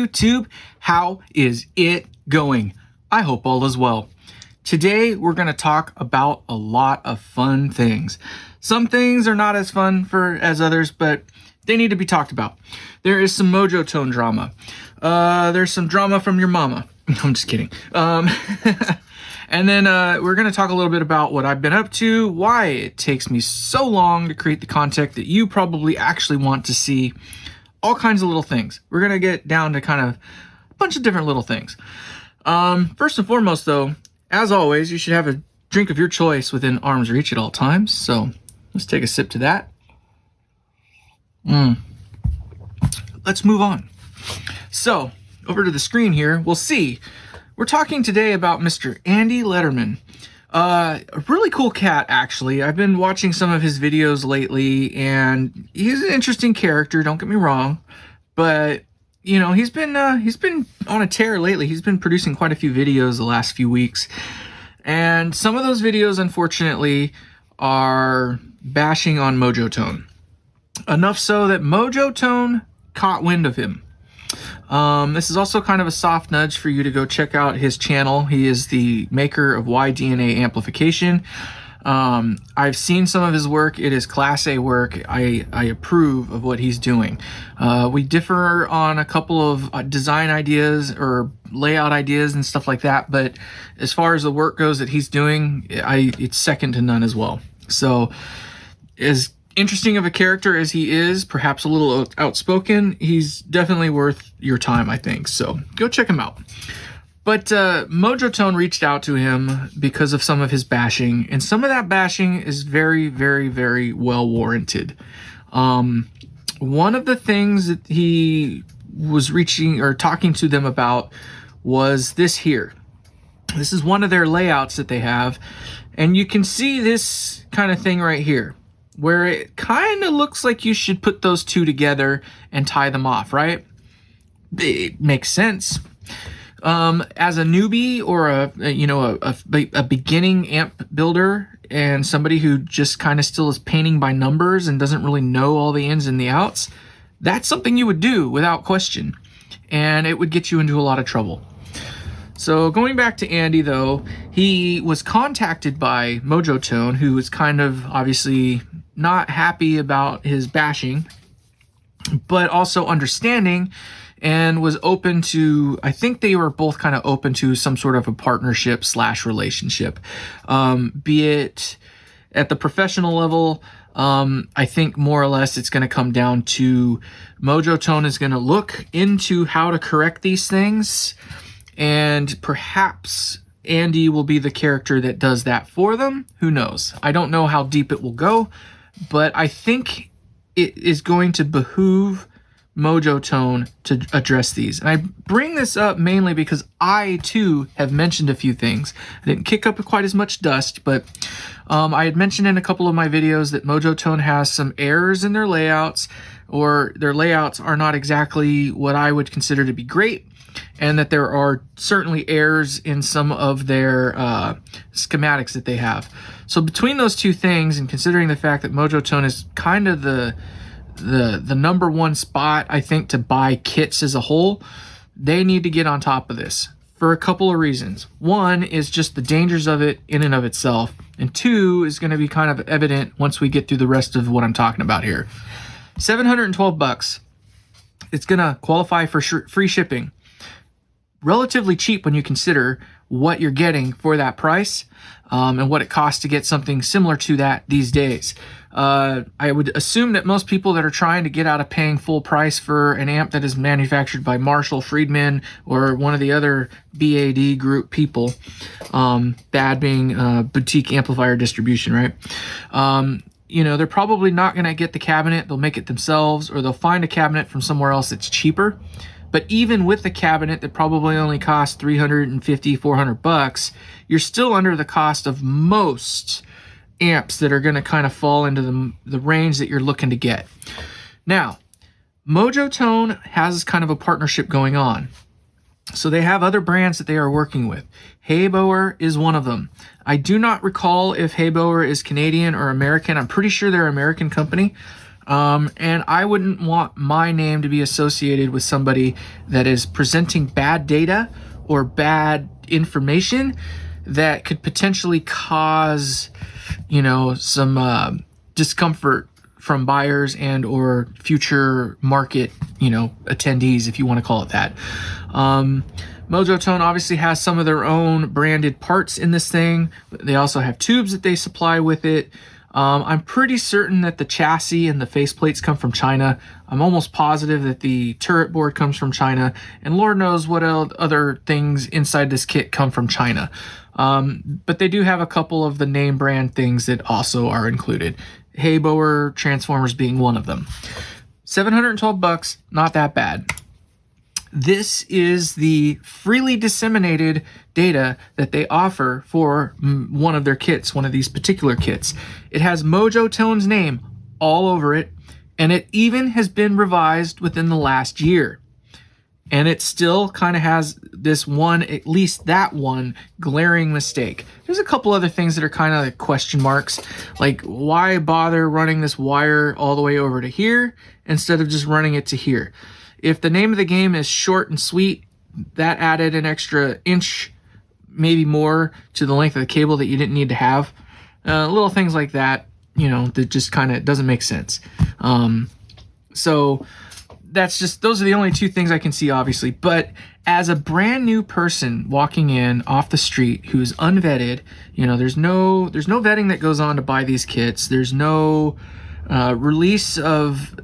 YouTube? How is it going? I hope all is well. Today we're going to talk about a lot of fun things. Some things are not as fun as others, but they need to be talked about. There is some Mojotone drama. There's some drama from your mama. I'm just kidding. And then we're going to talk a little bit about what I've been up to, why it takes me so long to create the content that you probably actually want to see, all kinds of little things. We're going to get down to kind of a bunch of different little things. First and foremost, though, as always, you should have a drink of your choice within arm's reach at all times. So let's take a sip to that. Let's move on. So over to the screen here, we'll see. We're talking today about Mr. Andy Letterman. A really cool cat, actually. I've been watching some of his videos lately, and he's an interesting character, don't get me wrong. But, you know, he's been on a tear lately. He's been producing quite a few videos the last few weeks. And some of those videos, unfortunately, are bashing on Mojotone. Enough so that Mojotone caught wind of him. This is also kind of a soft nudge for you to go check out his channel. He is the maker of Y-DNA amplification. I've seen some of his work. It is Class A work. I approve of what he's doing. We differ on a couple of design ideas or layout ideas and stuff like that, but as far as the work goes that he's doing, it's second to none as well. So as interesting of a character as he is, perhaps a little outspoken, he's definitely worth your time, I think. So go check him out. But Mojotone reached out to him because of some of his bashing, and some of that bashing is very, very, very well warranted. One of the things that he was talking to them about was this here. This is one of their layouts that they have, and you can see this kind of thing right here, where it kind of looks like you should put those two together and tie them off, right? It makes sense. As a newbie or a beginning amp builder and somebody who just kind of still is painting by numbers and doesn't really know all the ins and the outs, that's something you would do without question, and it would get you into a lot of trouble. So going back to Andy, though, he was contacted by Mojotone, who was kind of obviously not happy about his bashing, but also understanding, and was open to, I think they were both kind of open to some sort of a partnership / relationship, be it at the professional level. I think more or less it's going to come down to Mojotone is going to look into how to correct these things, and perhaps Andy will be the character that does that for them. Who knows? I don't know how deep it will go, but I think it is going to behoove Mojotone to address these. And I bring this up mainly because I, too, have mentioned a few things. I didn't kick up quite as much dust, but I had mentioned in a couple of my videos that Mojotone has some errors in their layouts, or their layouts are not exactly what I would consider to be great, and that there are certainly errors in some of their schematics that they have. So between those two things, and considering the fact that Mojotone is kind of the number one spot, I think, to buy kits as a whole, they need to get on top of this for a couple of reasons. One is just the dangers of it in and of itself, and two is going to be kind of evident once we get through the rest of what I'm talking about here. $712. It's going to qualify for free shipping. Relatively cheap when you consider what you're getting for that price, and what it costs to get something similar to that these days. I would assume that most people that are trying to get out of paying full price for an amp that is manufactured by Marshall, Friedman, or one of the other BAD group people, BAD being boutique amplifier distribution, right? They're probably not going to get the cabinet. They'll make it themselves, or they'll find a cabinet from somewhere else that's cheaper. But even with the cabinet that probably only costs $350, $400, you're still under the cost of most amps that are going to kind of fall into the range that you're looking to get. Now, Mojotone has kind of a partnership going on. So they have other brands that they are working with. Hayboer is one of them. I do not recall if Hayboer is Canadian or American. I'm pretty sure they're an American company. And I wouldn't want my name to be associated with somebody that is presenting bad data or bad information that could potentially cause, some discomfort from buyers and or future market, attendees, if you want to call it that. Mojotone obviously has some of their own branded parts in this thing. They also have tubes that they supply with it. I'm pretty certain that the chassis and the faceplates come from China. I'm almost positive that the turret board comes from China, and Lord knows what other things inside this kit come from China. But they do have a couple of the name brand things that also are included. Haybower transformers being one of them. $712, not that bad. This is the freely disseminated data that they offer for one of their kits, one of these particular kits. It has Mojotone's name all over it, and it even has been revised within the last year. And it still kind of has this one, at least that one, glaring mistake. There's a couple other things that are kind of like question marks, like why bother running this wire all the way over to here instead of just running it to here? If the name of the game is short and sweet, that added an extra inch, maybe more, to the length of the cable that you didn't need to have. Little things like that, that just kind of doesn't make sense. So those are the only two things I can see, obviously. But as a brand new person walking in off the street who's unvetted, there's no vetting that goes on to buy these kits. There's no release of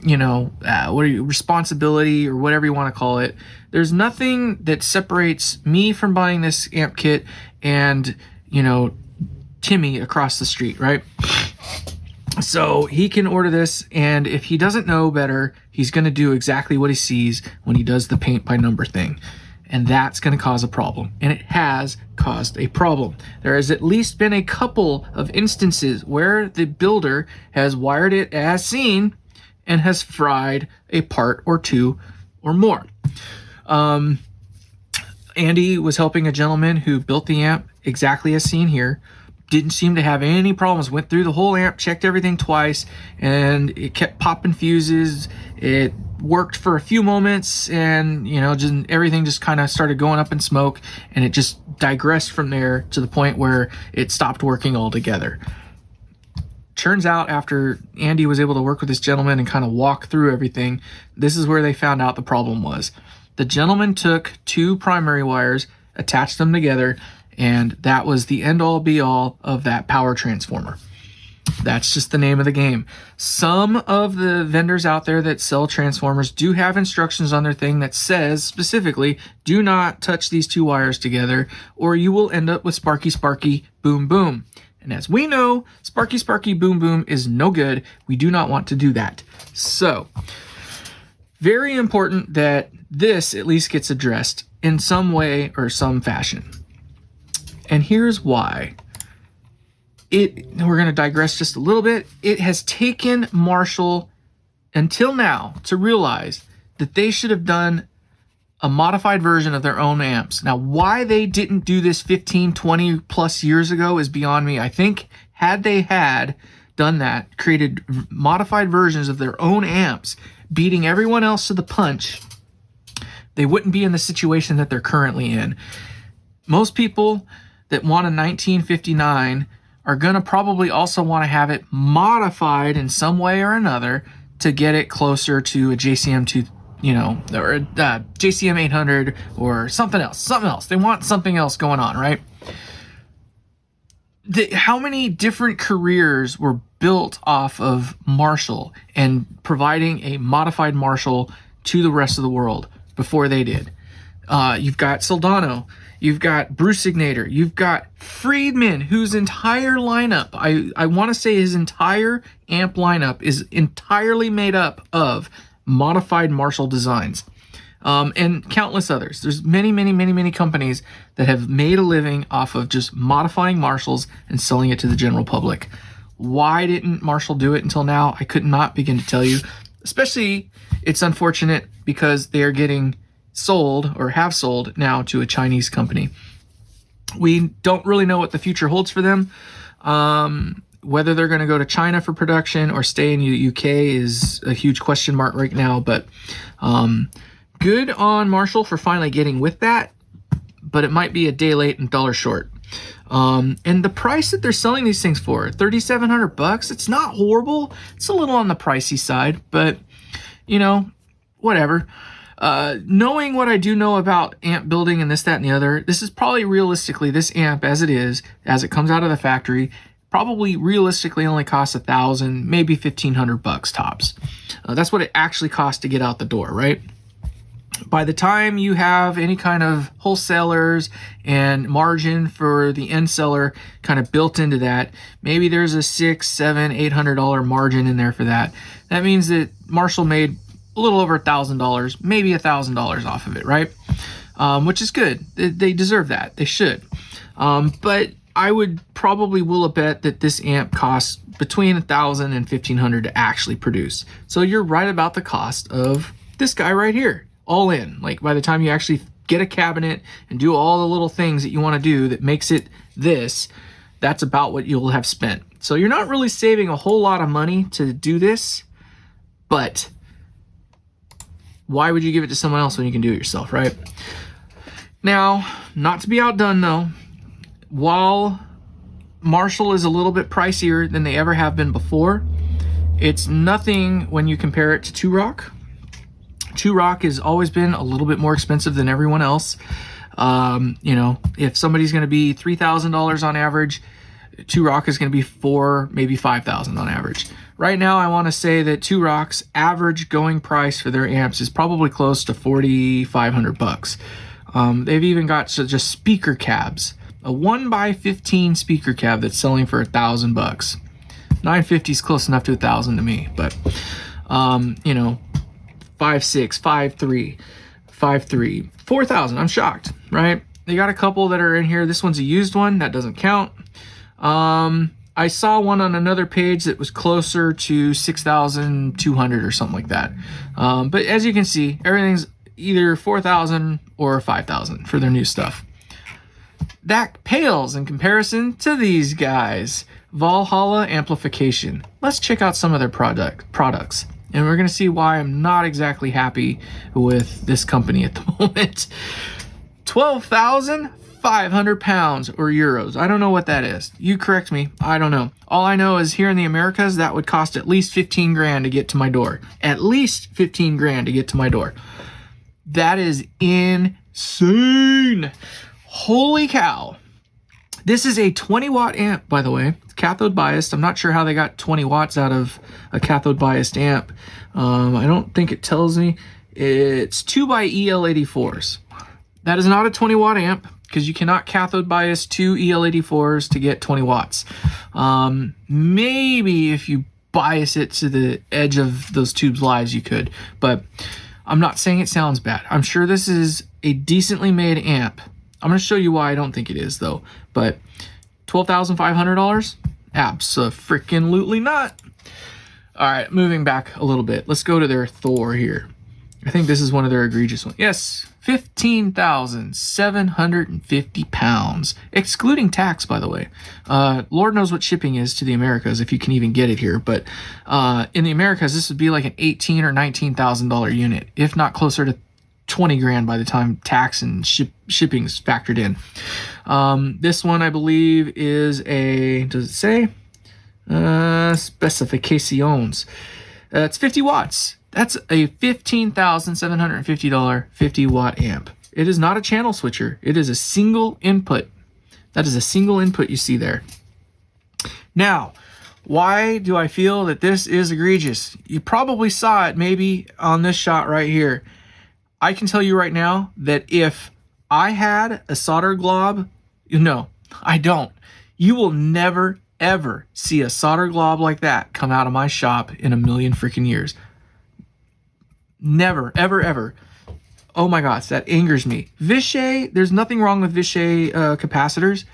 responsibility or whatever you want to call it. There's nothing that separates me from buying this amp kit and, Timmy across the street, right? So he can order this, and if he doesn't know better, he's going to do exactly what he sees when he does the paint by number thing. And that's going to cause a problem. And it has caused a problem. There has at least been a couple of instances where the builder has wired it as seen and has fried a part or two or more. Andy was helping a gentleman who built the amp exactly as seen here. Didn't seem to have any problems. Went through the whole amp, checked everything twice, and it kept popping fuses. It worked for a few moments, and just everything just kind of started going up in smoke, and it just digressed from there to the point where it stopped working altogether. Turns out, after Andy was able to work with this gentleman and kind of walk through everything, this is where they found out the problem was. The gentleman took two primary wires, attached them together, and that was the end-all be-all of that power transformer. That's just the name of the game. Some of the vendors out there that sell transformers do have instructions on their thing that says specifically, do not touch these two wires together, or you will end up with sparky, sparky, boom, boom. And as we know, sparky, sparky, boom, boom is no good. We do not want to do that. So, very important that this at least gets addressed in some way or some fashion. And here's why. We're going to digress just a little bit. It has taken Marshall until now to realize that they should have done a modified version of their own amps. Now, why they didn't do this 15, 20 plus years ago is beyond me. I think had they done that, created modified versions of their own amps, beating everyone else to the punch, they wouldn't be in the situation that they're currently in. Most people that want a 1959 are going to probably also want to have it modified in some way or another to get it closer to a JCM 2, or a JCM 800 or something else. They want something else going on, right? How many different careers were built off of Marshall and providing a modified Marshall to the rest of the world before they did? You've got Soldano. You've got Bruce Signator. You've got Friedman, whose entire lineup, I want to say his entire amp lineup is entirely made up of modified Marshall designs. And countless others. There's many companies that have made a living off of just modifying Marshalls and selling it to the general public. Why didn't Marshall do it until now? I could not begin to tell you. Especially, it's unfortunate because they are getting sold or have sold now to a Chinese company. We don't really know what the future holds for them. Whether they're going to go to China for production or stay in the UK is a huge question mark right now. But good on Marshall for finally getting with that. But it might be a day late and dollar short. And the price that they're selling these things for, $3,700, it's not horrible. It's a little on the pricey side, but you know, whatever. Knowing what I do know about amp building and this, that, and the other, this is probably realistically, this amp as it is, as it comes out of the factory, probably realistically only costs $1,000, maybe $1,500 tops. That's what it actually costs to get out the door, right? By the time you have any kind of wholesalers and margin for the end seller kind of built into that, maybe there's a $600, $700, $800 margin in there for that. That means that Marshall made a little over $1,000, maybe $1,000 off of it, right? Which is good. They deserve that. They should. But I would probably will a bet that this amp costs between $1,000 and $1,500 to actually produce. So you're right about the cost of this guy right here. All in. Like by the time you actually get a cabinet and do all the little things that you want to do that makes it this, that's about what you'll have spent. So you're not really saving a whole lot of money to do this, but why would you give it to someone else when you can do it yourself, right? Now, not to be outdone though, while Marshall is a little bit pricier than they ever have been before, it's nothing when you compare it to Two Rock. Two Rock has always been a little bit more expensive than everyone else. You know, if somebody's going to be $3,000 on average, Two Rock is going to be $4,000, maybe $5,000 on average. Right now, I want to say that Two Rock's average going price for their amps is probably close to $4,500. They've even got just speaker cabs, a 1x15 speaker cab that's selling for $1,000. $950 is close enough to $1,000 to me, but you know. 5.6, 5.3, 5.3, 4,000. I'm shocked, right? They got a couple that are in here. This one's a used one. That doesn't count. I saw one on another page that was closer to 6,200 or something like that. But as you can see, everything's either 4,000 or 5,000 for their new stuff. That pales in comparison to these guys. Valhalla Amplification. Let's check out some of their products. And we're going to see why I'm not exactly happy with this company at the moment. 12,500 pounds or euros. I don't know what that is. You correct me. I don't know. All I know is here in the Americas, that would cost at least 15 grand to get to my door. At least 15 grand to get to my door. That is insane. Holy cow. This is a 20 watt amp, by the way. It's cathode biased. I'm not sure how they got 20 watts out of a cathode biased amp. I don't think it tells me. It's 2x EL84s. That is not a 20 watt amp because you cannot cathode bias two EL84s to get 20 watts. Maybe if you bias it to the edge of those tubes lives, you could. But I'm not saying it sounds bad. I'm sure this is a decently made amp. I'm going to show you why I don't think it is, though. But $12,500? Abso-freaking-lutely not. All right, moving back a little bit. Let's go to their Thor here. I think this is one of their egregious ones. Yes, 15,750 pounds, excluding tax, by the way. Lord knows what shipping is to the Americas, if you can even get it here. But in the Americas, this would be like an $18,000 or $19,000 unit, if not closer to 20 grand by the time tax and shipping is factored in. This one, I believe, is a, does it say? Specifications. It's 50 watts. That's a $15,750 50 watt amp. It is not a channel switcher. It is a single input. That is a single input you see there. Now, why do I feel that this is egregious? You probably saw it maybe on this shot right here. I can tell you right now that if I had a solder glob, no, I don't. You will never, ever see a solder glob like that come out of my shop in a million freaking years. Never, ever, ever. Oh my gosh, that angers me. Vishay, there's nothing wrong with Vishay capacitors.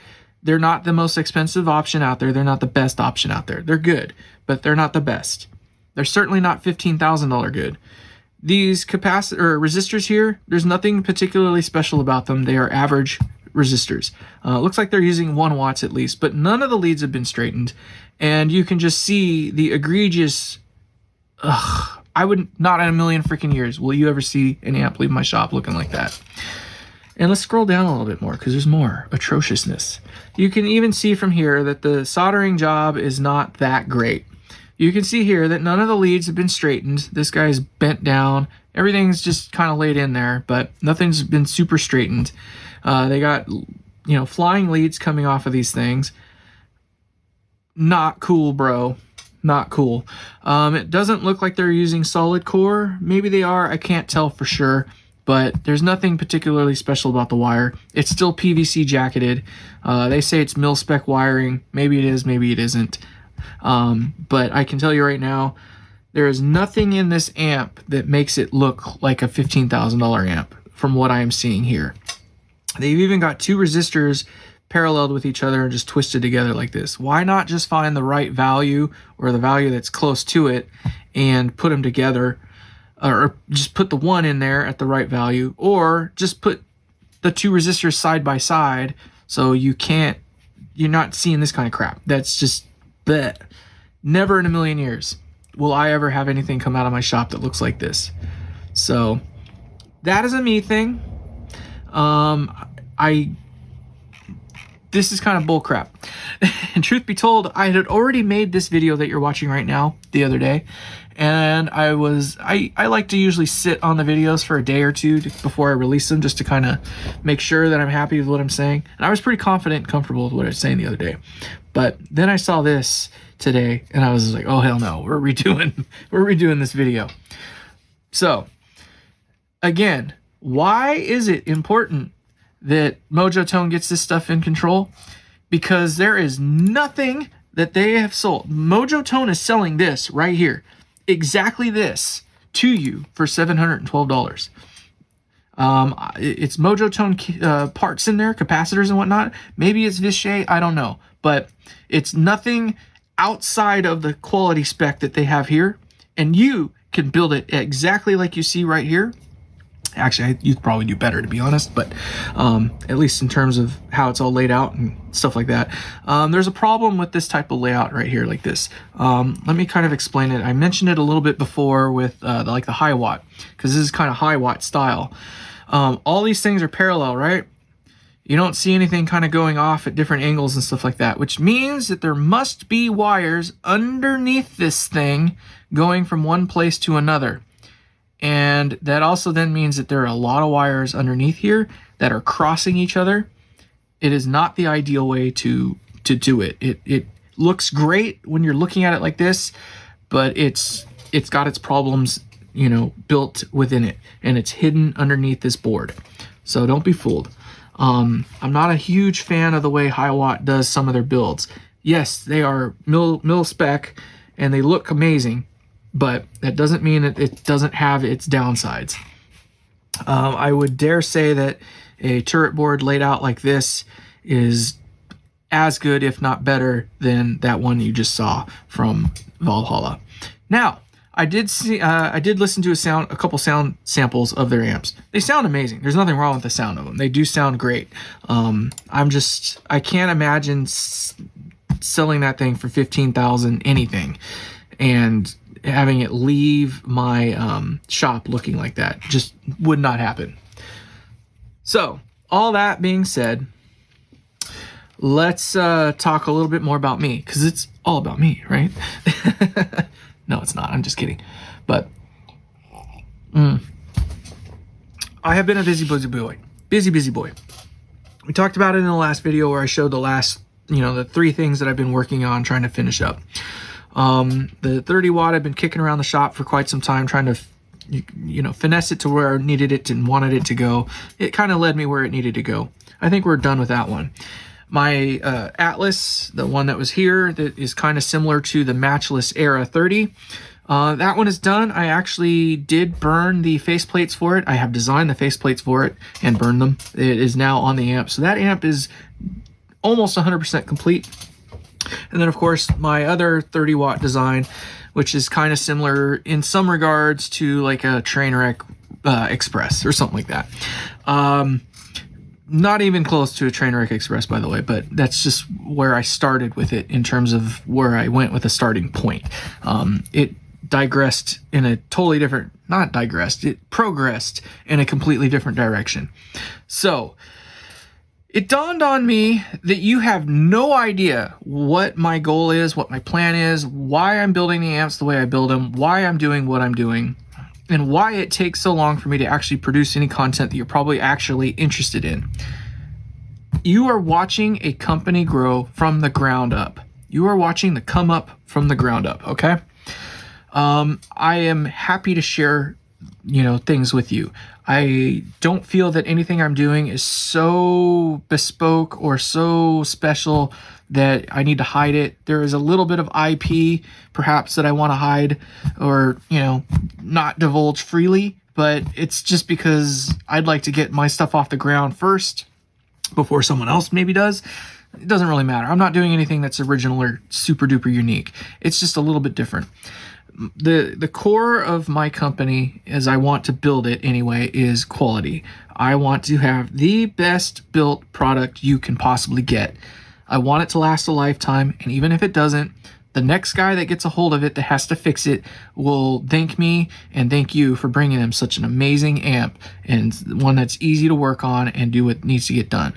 They're not the most expensive option out there. They're not the best option out there. They're good, but they're not the best. They're certainly not $15,000 good. These resistors here, there's nothing particularly special about them. They are average resistors. Looks like they're using 1 watts at least, but none of the leads have been straightened. And you can just see the egregious, I would not in a million freaking years will you ever see an amp leave my shop looking like that. And let's scroll down a little bit more because there's more atrociousness. You can even see from here that the soldering job is not that great. You can see here that none of the leads have been straightened. This guy's bent down. Everything's just kind of laid in there, but nothing's been super straightened. They got, flying leads coming off of these things. Not cool, bro. Not cool. It doesn't look like they're using solid core. Maybe they are. I can't tell for sure. But there's nothing particularly special about the wire. It's still PVC jacketed. They say it's mil-spec wiring. Maybe it is, maybe it isn't. But I can tell you right now, there is nothing in this amp that makes it look like a $15,000 amp from what I am seeing here. They've even got 2 resistors paralleled with each other and just twisted together like this. Why not just find the right value or the value that's close to it and put them together? Or just put the 1 in there at the right value, or just put the 2 resistors side by side so you're not seeing this kind of crap. That's just bleh. Never in a million years will I ever have anything come out of my shop that looks like this. So that is a me thing. This is kind of bull crap. And truth be told, I had already made this video that you're watching right now the other day. And I like to usually sit on the videos for a day or two before I release them, just to kind of make sure that I'm happy with what I'm saying. And I was pretty confident and comfortable with what I was saying the other day. But then I saw this today and I was like, oh hell no, we're redoing this video. So again, why is it important that Mojotone gets this stuff in control? Because there is nothing that they have sold. Mojotone is selling this right here, exactly this, to you for $712. It's Mojotone parts in there, capacitors and whatnot. Maybe it's Vishay, I don't know. But it's nothing outside of the quality spec that they have here. And you can build it exactly like you see right here. Actually, you'd probably do better, to be honest, but at least in terms of how it's all laid out and stuff like that. There's a problem with this type of layout right here, like this. Let me kind of explain it. I mentioned it a little bit before with the high watt, because this is kind of high watt style. All these things are parallel, right? You don't see anything kind of going off at different angles and stuff like that, which means that there must be wires underneath this thing going from one place to another. And that also then means that there are a lot of wires underneath here that are crossing each other. It is not the ideal way to do it. It looks great when you're looking at it like this, but it's got its problems, built within it, and it's hidden underneath this board. So don't be fooled. I'm not a huge fan of the way Hiwatt does some of their builds. Yes, they are mil spec and they look amazing, but that doesn't mean that it doesn't have its downsides. I would dare say that a turret board laid out like this is as good, if not better, than that one you just saw from Valhalla. Now, I did listen to a couple sound samples of their amps. They sound amazing. There's nothing wrong with the sound of them. They do sound great. I can't imagine selling that thing for $15,000 anything, and having it leave my shop looking like that. Just would not happen. So, all that being said, let's talk a little bit more about me, because it's all about me, right? No, it's not. I'm just kidding. But I have been a busy boy. Busy boy. We talked about it in the last video where I showed the last, the 3 things that I've been working on trying to finish up. The 30 watt I've been kicking around the shop for quite some time, trying to finesse it to where I needed it and wanted it to go. It kind of led me where it needed to go. I think we're done with that one. My Atlas, the one that was here, that is kind of similar to the Matchless Era 30. That one is done. I actually did burn the faceplates for it. I have designed the faceplates for it and burned them. It is now on the amp. So that amp is almost 100% complete. And then, of course, my other 30 watt design, which is kind of similar in some regards to like a Trainwreck Express or something like that. Not even close to a Trainwreck Express, by the way, but that's just where I started with it in terms of where I went with a starting point. It digressed in a totally different, not digressed, it progressed in a completely different direction. So it dawned on me that you have no idea what my goal is, what my plan is, why I'm building the amps the way I build them, why I'm doing what I'm doing, and why it takes so long for me to actually produce any content that you're probably actually interested in. You are watching a company grow from the ground up. You are watching the come up from the ground up, okay? I am happy to share, things with you. I don't feel that anything I'm doing is so bespoke or so special that I need to hide it. There is a little bit of IP perhaps that I want to hide or, not divulge freely, but it's just because I'd like to get my stuff off the ground first before someone else maybe does. It doesn't really matter. I'm not doing anything that's original or super duper unique. It's just a little bit different. The core of my company, as I want to build it anyway, is quality. I want to have the best built product you can possibly get. I want it to last a lifetime, and even if it doesn't, the next guy that gets a hold of it that has to fix it will thank me and thank you for bringing them such an amazing amp and one that's easy to work on and do what needs to get done.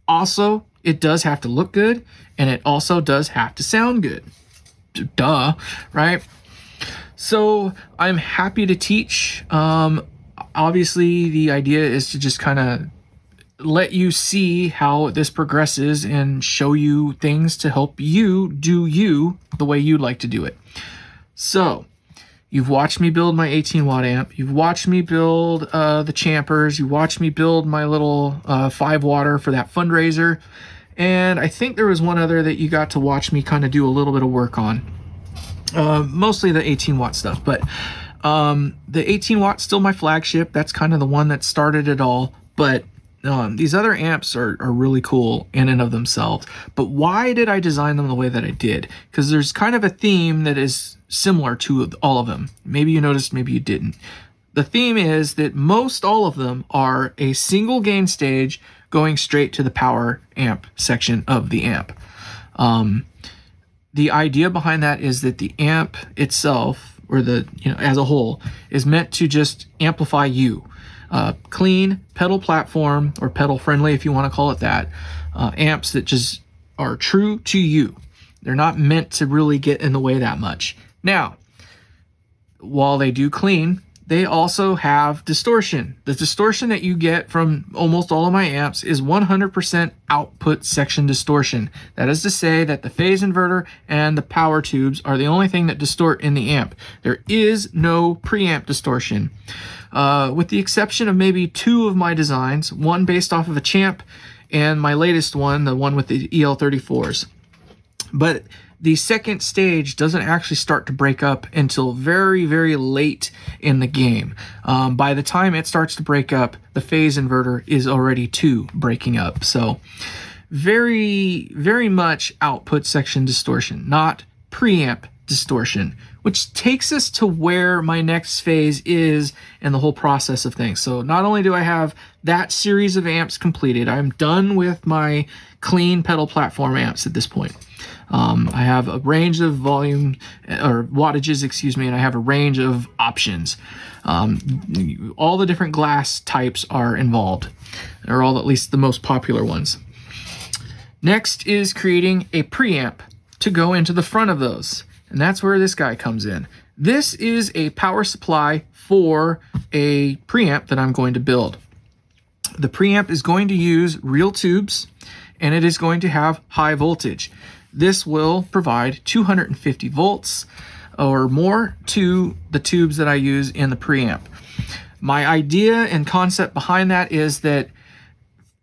Also, it does have to look good, and it also does have to sound good. Duh, right? So I'm happy to teach. Obviously, the idea is to just kind of let you see how this progresses and show you things to help you do you the way you'd like to do it. So you've watched me build my 18 watt amp. You've watched me build the Champers. You watched me build my little 5 watter for that fundraiser. And I think there was one other that you got to watch me kind of do a little bit of work on. Mostly the 18 watt stuff, but the 18 watt's still my flagship. That's kind of the one that started it all. But these other amps are really cool in and of themselves. But why did I design them the way that I did? Because there's kind of a theme that is similar to all of them. Maybe you noticed, maybe you didn't. The theme is that most all of them are a single gain stage going straight to the power amp section of the amp. The idea behind that is that the amp itself, or as a whole, is meant to just amplify you. Clean pedal platform, or pedal friendly if you want to call it that, amps that just are true to you. They're not meant to really get in the way that much. Now, while they do clean, they also have distortion. The distortion that you get from almost all of my amps is 100% output section distortion. That is to say that the phase inverter and the power tubes are the only thing that distort in the amp. There is no preamp distortion. With the exception of maybe 2 of my designs, one based off of a Champ and my latest one, the one with the EL34s. But the second stage doesn't actually start to break up until very, very late in the game. By the time it starts to break up, the phase inverter is already breaking up. So very, very much output section distortion, not preamp distortion, which takes us to where my next phase is in the whole process of things. So not only do I have that series of amps completed, I'm done with my clean pedal platform amps at this point. I have a range of volume or wattages, and I have a range of options. All the different glass types are involved, or all at least the most popular ones. Next is creating a preamp to go into the front of those, and that's where this guy comes in. This is a power supply for a preamp that I'm going to build. The preamp is going to use real tubes, and it is going to have high voltage. This will provide 250 volts or more to the tubes that I use in the preamp. My idea and concept behind that is that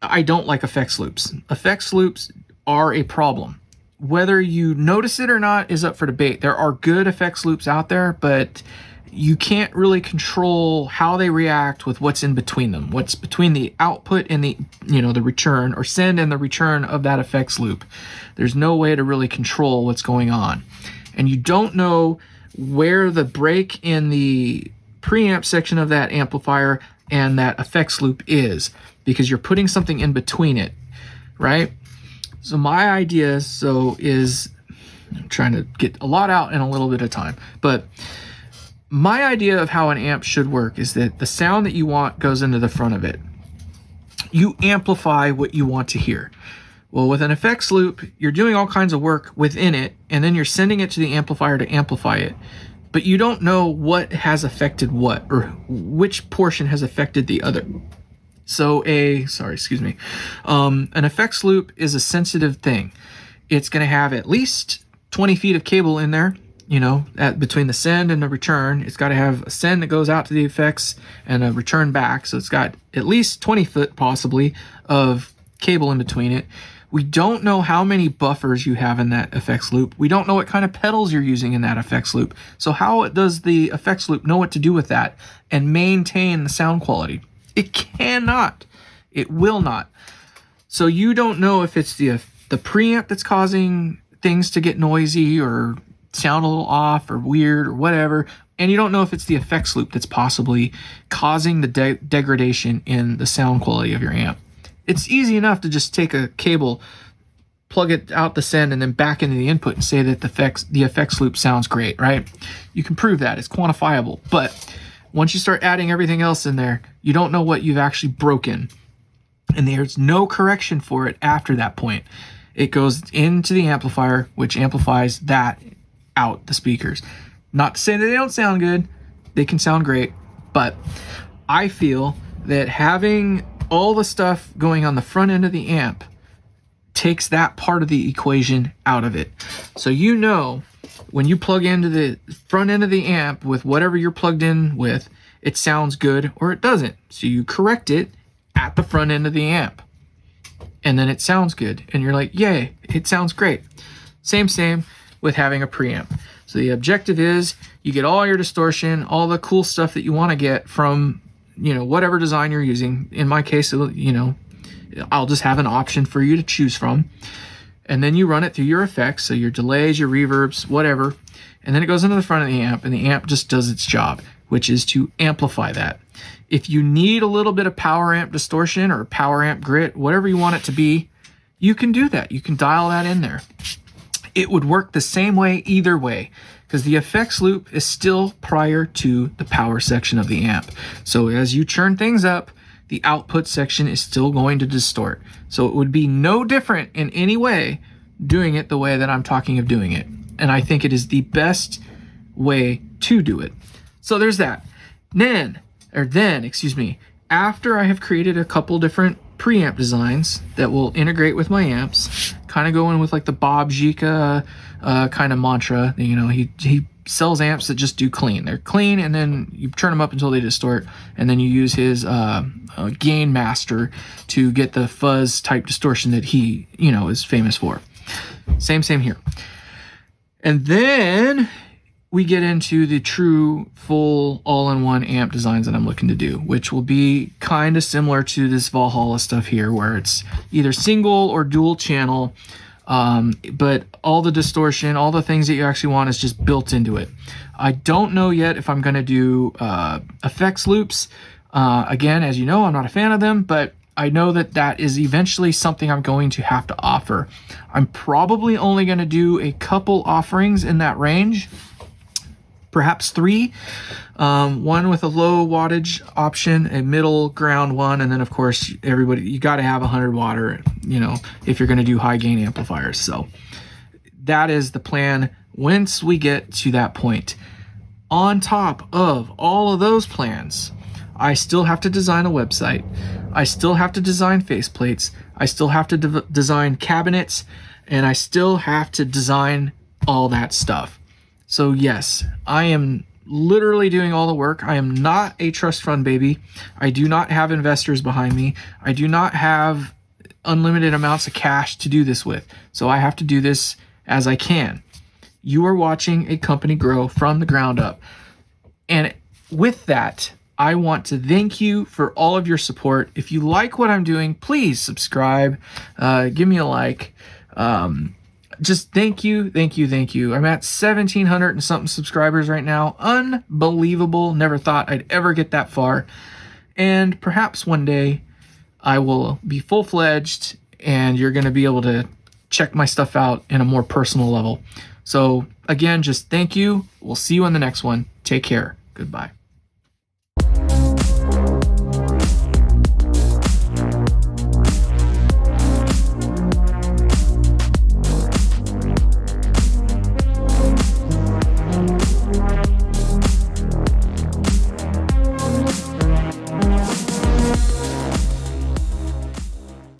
I don't like effects loops. Effects loops are a problem. Whether you notice it or not is up for debate. There are good effects loops out there, but you can't really control how they react with what's in between them, what's between the output and the return, or send and the return of that effects loop. There's no way to really control what's going on. And you don't know where the break in the preamp section of that amplifier and that effects loop is, because you're putting something in between it, right? So my idea is, I'm trying to get a lot out in a little bit of time, but my idea of how an amp should work is that the sound that you want goes into the front of it. You amplify what you want to hear. Well, with an effects loop, you're doing all kinds of work within it, and then you're sending it to the amplifier to amplify it. But you don't know what has affected what, or which portion has affected the other. So an effects loop is a sensitive thing. It's going to have at least 20 feet of cable in there, between the send and the return. It's got to have a send that goes out to the effects and a return back. So it's got at least 20 foot possibly of cable in between it. We don't know how many buffers you have in that effects loop. We don't know what kind of pedals you're using in that effects loop. So how does the effects loop know what to do with that and maintain the sound quality? It cannot. It will not. So you don't know if it's the preamp that's causing things to get noisy or sound a little off or weird or whatever. And you don't know if it's the effects loop that's possibly causing the degradation in the sound quality of your amp. It's easy enough to just take a cable, plug it out the send, and then back into the input and say that the effects loop sounds great, right? You can prove that. It's quantifiable. But once you start adding everything else in there, you don't know what you've actually broken. And there's no correction for it after that point. It goes into the amplifier, which amplifies that out the speakers. Not to say that they don't sound good. They can sound great. But I feel that having all the stuff going on the front end of the amp takes that part of the equation out of it. So when you plug into the front end of the amp with whatever you're plugged in with, it sounds good or it doesn't. So you correct it at the front end of the amp. And then it sounds good. And you're like, yay, it sounds great. Same with having a preamp. So the objective is you get all your distortion, all the cool stuff that you want to get from whatever design you're using. In my case, I'll just have an option for you to choose from. And then you run it through your effects, so your delays, your reverbs, whatever. And then it goes into the front of the amp, and the amp just does its job, which is to amplify that. If you need a little bit of power amp distortion or power amp grit, whatever you want it to be, you can do that. You can dial that in there. It would work the same way either way, because the effects loop is still prior to the power section of the amp. So as you churn things up, the output section is still going to distort. So it would be no different in any way doing it the way that I'm talking of doing it. And I think it is the best way to do it. So there's that. Then, after I have created a couple different preamp designs that will integrate with my amps, kind of going with like the Bob Zika kind of mantra. He sells amps that just do clean. They're clean, and then you turn them up until they distort, and then you use his gain master to get the fuzz type distortion that he is famous for. Same here. And then we get into the true full all-in-one amp designs that I'm looking to do, which will be kind of similar to this Valhalla stuff here, where it's either single or dual channel, but all the distortion, all the things that you actually want is just built into it. I don't know yet if I'm going to do effects loops. Again, as you know, I'm not a fan of them, but I know that is eventually something I'm going to have to offer. I'm probably only going to do a couple offerings in that range, perhaps 3. One with a low wattage option, a middle ground one, and then of course you got to have 100 watt, if you're going to do high gain amplifiers. So that is the plan once we get to that point. On top of all of those plans, I still have to design a website. I still have to design faceplates. I still have to design cabinets, and I still have to design all that stuff. So yes, I am literally doing all the work. I am not a trust fund baby. I do not have investors behind me. I do not have unlimited amounts of cash to do this with. So I have to do this as I can. You are watching a company grow from the ground up. And with that, I want to thank you for all of your support. If you like what I'm doing, please subscribe. Give me a like. Just thank you. I'm at 1,700 and something subscribers right now. Unbelievable. Never thought I'd ever get that far. And perhaps one day I will be full-fledged and you're going to be able to check my stuff out in a more personal level. So again, just thank you. We'll see you on the next one. Take care. Goodbye.